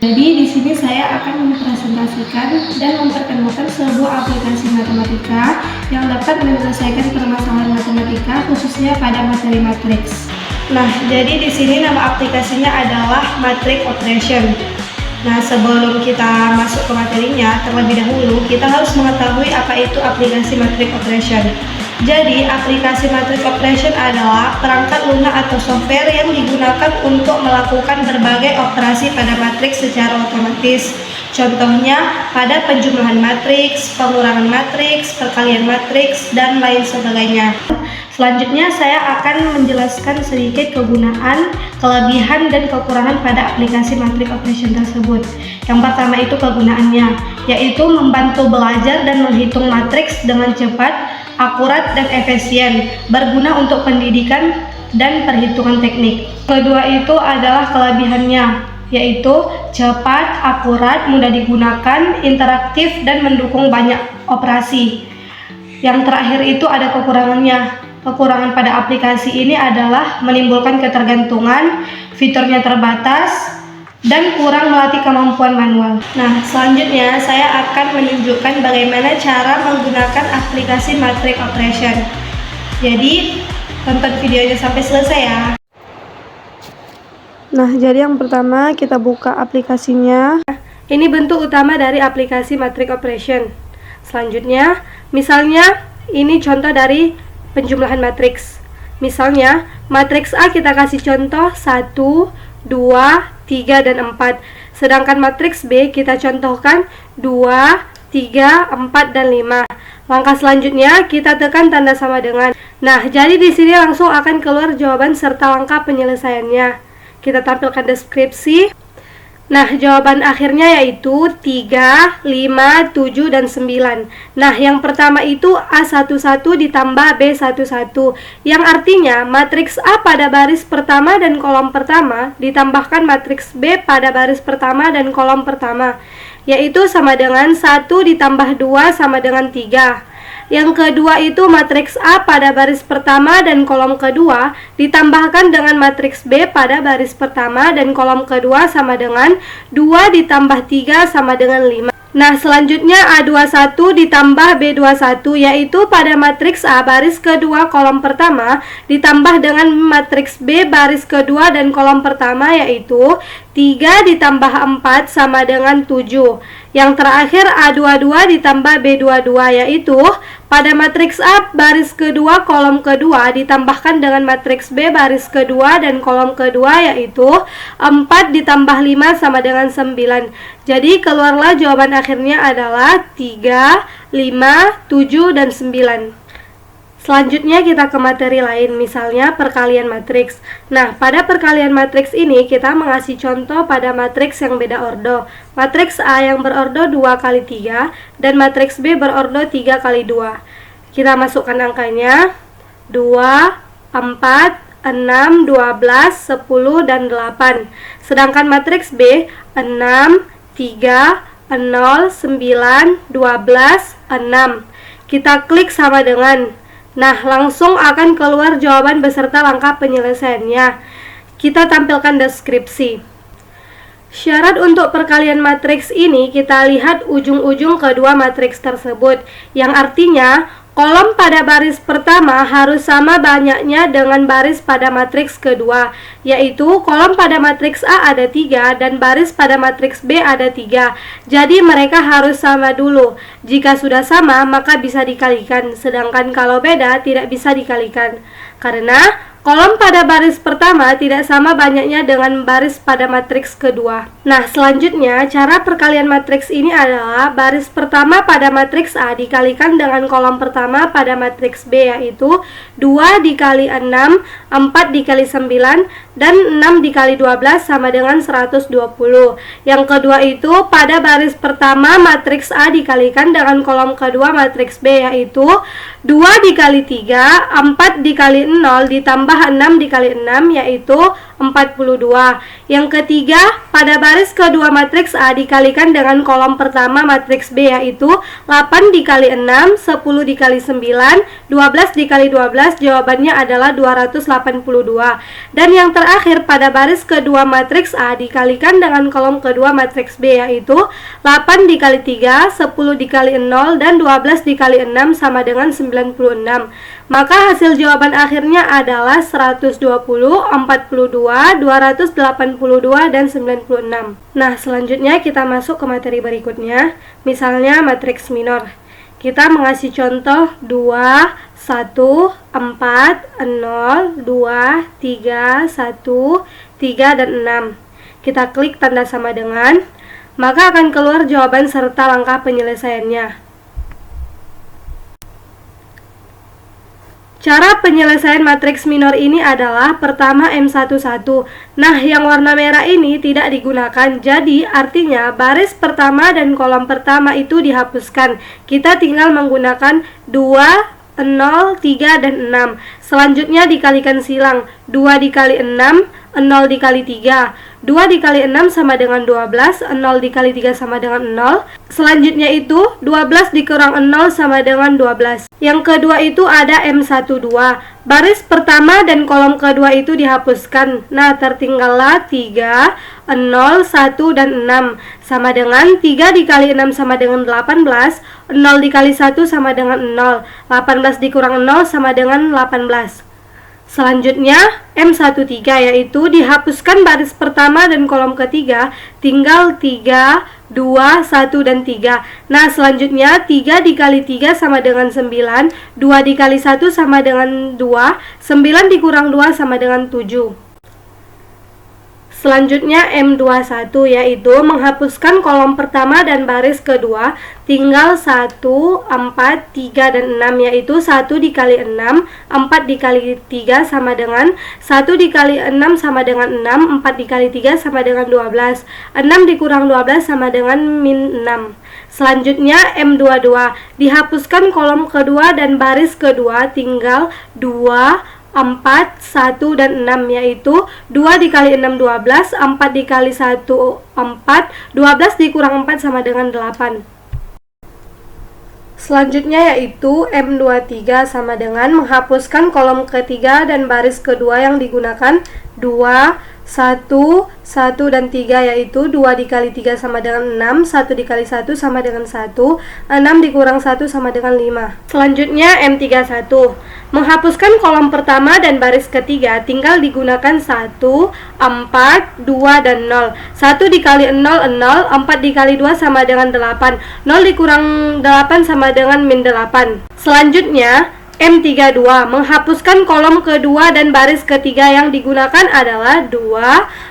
Jadi di sini saya akan mempresentasikan dan memperkenalkan sebuah aplikasi matematika yang dapat menyelesaikan permasalahan matematika khususnya pada materi matriks. Nah, jadi di sini nama aplikasinya adalah Matrix Operation. Nah, sebelum kita masuk ke materinya, terlebih dahulu kita harus mengetahui apa itu aplikasi Matrix Operation. Jadi, aplikasi Matrix Operation adalah perangkat lunak atau software yang digunakan untuk melakukan berbagai operasi pada matriks secara otomatis. Contohnya, pada penjumlahan matriks, pengurangan matriks, perkalian matriks, dan lain sebagainya. Selanjutnya, saya akan menjelaskan sedikit kegunaan, kelebihan, dan kekurangan pada aplikasi Matrix Operation tersebut. Yang pertama itu kegunaannya, yaitu membantu belajar dan menghitung matriks dengan cepat, akurat, dan efisien, berguna untuk pendidikan dan perhitungan teknik. Kedua itu adalah kelebihannya, yaitu cepat, akurat, mudah digunakan, interaktif, dan mendukung banyak operasi. Yang terakhir itu ada kekurangannya. Kekurangan pada aplikasi ini adalah menimbulkan ketergantungan, fiturnya terbatas, dan kurang melatih kemampuan manual. Nah, selanjutnya saya akan menunjukkan bagaimana cara menggunakan aplikasi Matrix Operation. Jadi, tonton videonya sampai selesai ya. Nah, jadi yang pertama kita buka aplikasinya. Ini bentuk utama dari aplikasi Matrix Operation. Selanjutnya, misalnya ini contoh dari penjumlahan matriks. Misalnya, matriks A kita kasih contoh 1, 2, 3, dan 4. Sedangkan matriks B kita contohkan 2, 3, 4, dan 5. Langkah selanjutnya kita tekan tanda sama dengan. Nah, jadi di sini langsung akan keluar jawaban serta langkah penyelesaiannya. Kita tampilkan deskripsi. Nah, jawaban akhirnya yaitu 3, 5, 7, dan 9. Nah, yang pertama itu A11 ditambah B11, yang artinya matriks A pada baris pertama dan kolom pertama ditambahkan matriks B pada baris pertama dan kolom pertama, yaitu sama dengan 1 ditambah 2 sama dengan 3. Yang kedua itu matriks A pada baris pertama dan kolom kedua ditambahkan dengan matriks B pada baris pertama dan kolom kedua sama dengan 2 ditambah 3 sama dengan 5. Nah, selanjutnya A21 ditambah B21, yaitu pada matriks A baris kedua kolom pertama ditambah dengan matriks B baris kedua dan kolom pertama, yaitu 3 ditambah 4 sama dengan 7. Yang terakhir A22 ditambah B22, yaitu pada matriks A baris kedua kolom kedua ditambahkan dengan matriks B baris kedua dan kolom kedua, yaitu 4 ditambah 5 sama dengan 9. Jadi keluarlah jawaban akhirnya adalah 3, 5, 7, dan 9. Selanjutnya kita ke materi lain, misalnya perkalian matriks. Nah, pada perkalian matriks ini kita mengasih contoh pada matriks yang beda ordo. Matriks A yang berordo 2 kali 3 dan matriks B berordo 3 kali 2. Kita masukkan angkanya 2, 4, 6, 12, 10, dan 8. Sedangkan matriks B 6, 3, 0, 9, 12, 6. Kita klik sama dengan. Nah, langsung akan keluar jawaban beserta langkah penyelesaiannya. Kita tampilkan deskripsi. Syarat untuk perkalian matriks ini kita lihat ujung-ujung kedua matriks tersebut, yang artinya kolom pada baris pertama harus sama banyaknya dengan baris pada matriks kedua, yaitu kolom pada matriks A ada 3 dan baris pada matriks B ada 3. Jadi mereka harus sama dulu. Jika sudah sama, maka bisa dikalikan, sedangkan kalau beda tidak bisa dikalikan. Karena kolom pada baris pertama tidak sama banyaknya dengan baris pada matriks kedua. Nah, selanjutnya cara perkalian matriks ini adalah baris pertama pada matriks A dikalikan dengan kolom pertama pada matriks B, yaitu 2 dikali 6, 4 dikali 9, dan 6 dikali 12 sama dengan 120. Yang kedua itu pada baris pertama matriks A dikalikan dengan kolom kedua matriks B, yaitu 2 dikali 3, 4 dikali 0 ditambah 6 dikali 6, yaitu 42. Yang ketiga, pada baris kedua matriks A dikalikan dengan kolom pertama matriks B, yaitu 8 dikali 6, 10 dikali 9, 12 dikali 12, jawabannya adalah 282. Dan yang terakhir, pada baris kedua matriks A dikalikan dengan kolom kedua matriks B, yaitu 8 dikali 3, 10 dikali 0, dan 12 dikali 6 sama dengan 96. Maka hasil jawaban akhirnya adalah 120, 42, 282, dan 96. Nah, selanjutnya kita masuk ke materi berikutnya, misalnya matriks minor. Kita mengasih contoh 2, 1, 4, 0, 2, 3, 1, 3, dan 6. Kita klik tanda sama dengan, maka akan keluar jawaban serta langkah penyelesaiannya. Cara penyelesaian matriks minor ini adalah pertama M11. Nah, yang warna merah ini tidak digunakan, jadi artinya baris pertama dan kolom pertama itu dihapuskan. Kita tinggal menggunakan 2, 0, 3, dan 6. Selanjutnya dikalikan silang, 2 dikali 6, 0 dikali 3. 2 dikali 6 sama dengan 12, 0 dikali 3 sama dengan 0. Selanjutnya itu 12 dikurang 0 sama dengan 12. Yang kedua itu ada M12. Baris pertama dan kolom kedua itu dihapuskan. Nah, tertinggallah 3, 0, 1, dan 6. Sama dengan 3 dikali 6 sama dengan 18, 0 dikali 1 sama dengan 0. 18 dikurang 0 sama dengan 18. Selanjutnya M13, yaitu dihapuskan baris pertama dan kolom ketiga, tinggal 3, 2, 1, dan 3. Nah, selanjutnya 3 dikali 3 sama dengan 9, 2 dikali 1 sama dengan 2, 9 dikurang 2 sama dengan 7. Selanjutnya M21, yaitu menghapuskan kolom pertama dan baris kedua, tinggal 1, 4, 3, dan 6, yaitu 1 dikali 6, 4 dikali 3 sama dengan 1 dikali 6 sama dengan 6, 4 dikali 3 sama dengan 12, 6 dikurang 12 sama dengan min 6. Selanjutnya M22, dihapuskan kolom kedua dan baris kedua, tinggal 2, 4, 1, dan 6, yaitu 2 dikali 6, 12, 4 dikali 1, 4, 12 dikurang 4 sama dengan 8. Selanjutnya yaitu M23 sama dengan menghapuskan kolom ketiga dan baris kedua yang digunakan 2, 1, 1, dan 3, yaitu 2 dikali 3 sama dengan 6, 1 dikali 1 sama dengan 1, 6 dikurang 1 sama dengan 5. Selanjutnya M31, menghapuskan kolom pertama dan baris ketiga, tinggal digunakan 1, 4, 2, dan 0. 1 dikali 0, 0, 4 dikali 2 sama dengan 8, 0 dikurang 8 sama dengan min 8. Selanjutnya M32, menghapuskan kolom kedua dan baris ketiga yang digunakan adalah 2,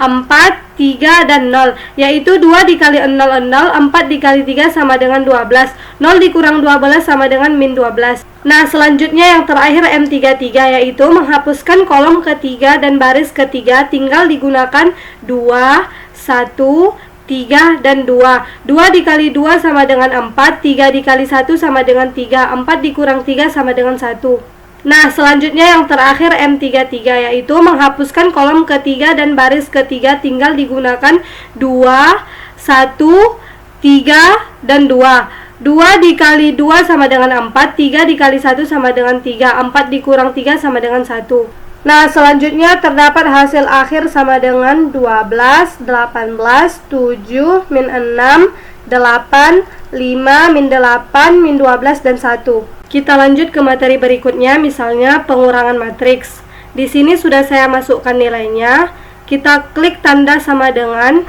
4, 3, dan 0, yaitu 2 dikali 0, 0, 4 dikali 3 sama dengan 12, 0 dikurang 12 sama dengan min 12. Nah, selanjutnya yang terakhir M33, yaitu menghapuskan kolom ketiga dan baris ketiga, tinggal digunakan 2, 1, 3, dan 2. 2 dikali 2 sama dengan 4, 3 dikali 1 sama dengan 3, 4 dikurang 3 sama dengan 1. Nah, selanjutnya yang terakhir M33, yaitu menghapuskan kolom ketiga dan baris ketiga, tinggal digunakan 2, 1, 3, dan 2. 2 dikali 2 sama dengan 4, 3 dikali 1 sama dengan 3, 4 dikurang 3 sama dengan 1. Nah, selanjutnya terdapat hasil akhir sama dengan 12, 18, 7, min 6, 8, 5, min 8, min 12, dan 1. Kita lanjut ke materi berikutnya, misalnya pengurangan matriks. Di sini sudah saya masukkan nilainya. Kita klik tanda sama dengan,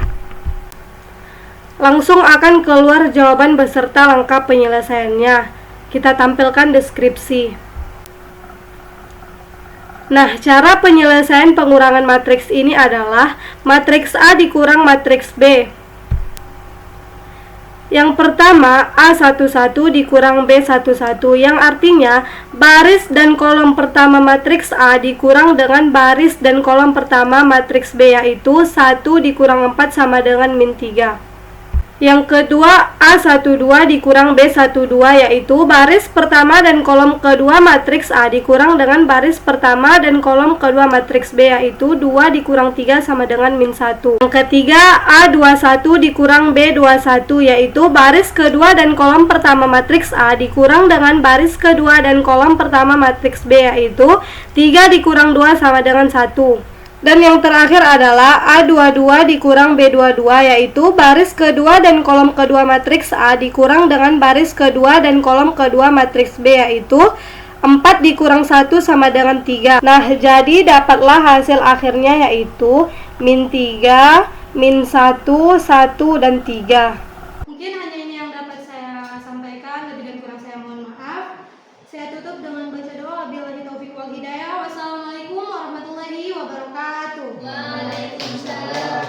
langsung akan keluar jawaban beserta langkah penyelesaiannya. Kita tampilkan deskripsi. Nah, cara penyelesaian pengurangan matriks ini adalah matriks A dikurang matriks B. Yang pertama, A11 dikurang B11, yang artinya baris dan kolom pertama matriks A dikurang dengan baris dan kolom pertama matriks B, yaitu 1 dikurang 4 sama dengan min 3. Yang kedua, A12 dikurang B12, yaitu baris pertama dan kolom kedua matriks A dikurang dengan baris pertama dan kolom kedua matriks B, yaitu 2 dikurang 3 sama dengan min 1. Yang ketiga, A21 dikurang B21, yaitu baris kedua dan kolom pertama matriks A dikurang dengan baris kedua dan kolom pertama matriks B, yaitu 3 dikurang 2 sama dengan 1. Dan yang terakhir adalah A22 dikurang B22, yaitu baris kedua dan kolom kedua matriks A dikurang dengan baris kedua dan kolom kedua matriks B, yaitu 4 dikurang 1 sama dengan 3. Nah, jadi dapatlah hasil akhirnya yaitu min 3, min 1, 1, dan 3. Mungkin hanya ini yang dapat saya sampaikan, lebih dan kurang saya mohon maaf. Saya tutup dengan baca doa. Wabillahi taufiq wal hidayah. Wassalamualaikum warahmatullahi wabarakatuh. Waalaikumsalam.